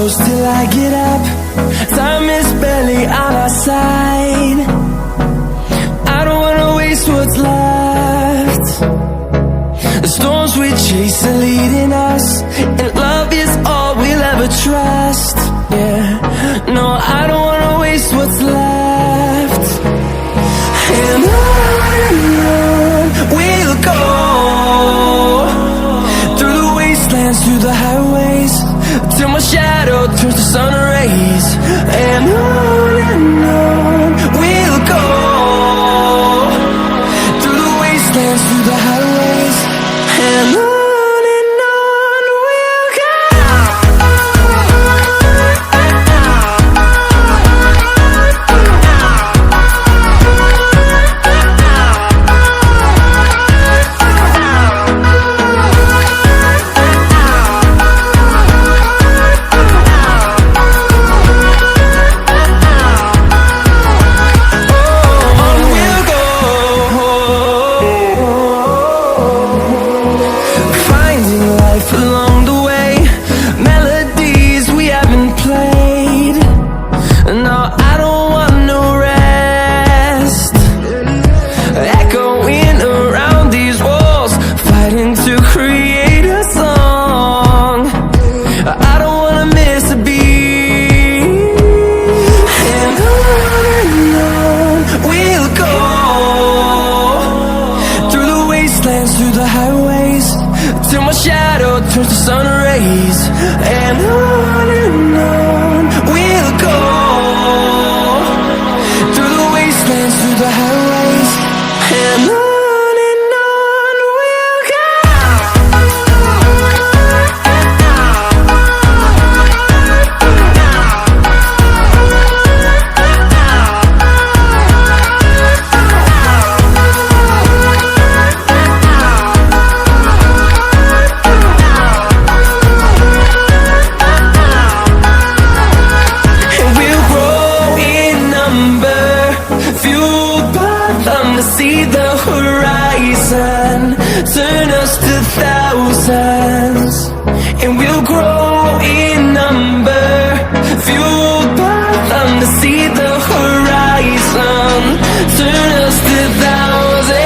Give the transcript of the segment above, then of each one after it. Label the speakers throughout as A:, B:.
A: close till I get up. Time is barely on our side. I don't wanna waste what's left. The storms we chase are leading us, and love is all we'll ever trust. Yeah, no, I don't wanna waste what's left. And on we'll go, through the wastelands, through the highways, till my shadow turns to sun rays. And on we'll go, through the wastelands, through the highways, and on we'll go. Along the way, melodies we haven't played. No, I don't want no rest. Echoing around these walls, fighting to create a song. I don't wanna miss a beat. And on we'll go, through the wastelands, through the highways, till my shadow turns to sun rays. And on we'll go, through the wastelands, through the highways, and on we'll go. See the horizon, turn us to thousands, and we'll grow in number, fueled by them. To see the horizon, turn us to thousands,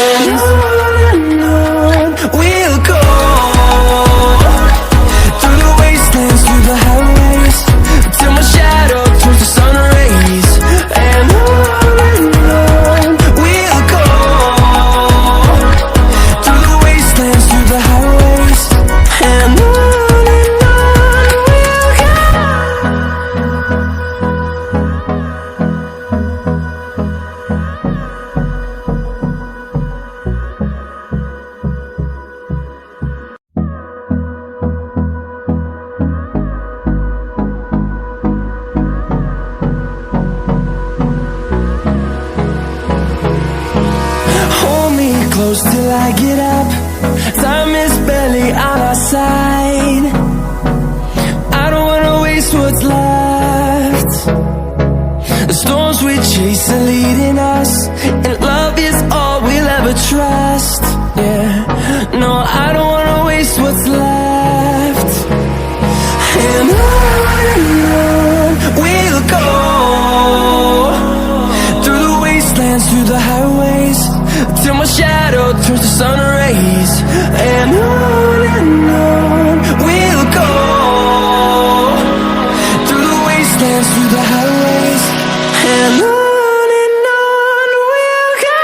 A: and on we'll go, through the wastelands, through the highways, till my shadow turns to sun rays. And close till I get up. Time is barely on our side. I don't wanna waste what's left. The storms we chase are leading us, and love is all we'll ever trust. Yeah, no, I don't wanna waste what's left. And on we'll go, through the wastelands, through the highways, till my shadow turns to sun rays. And on we'll go, through the wastelands, through the highways, and on we'll go.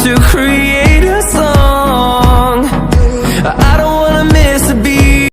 A: to create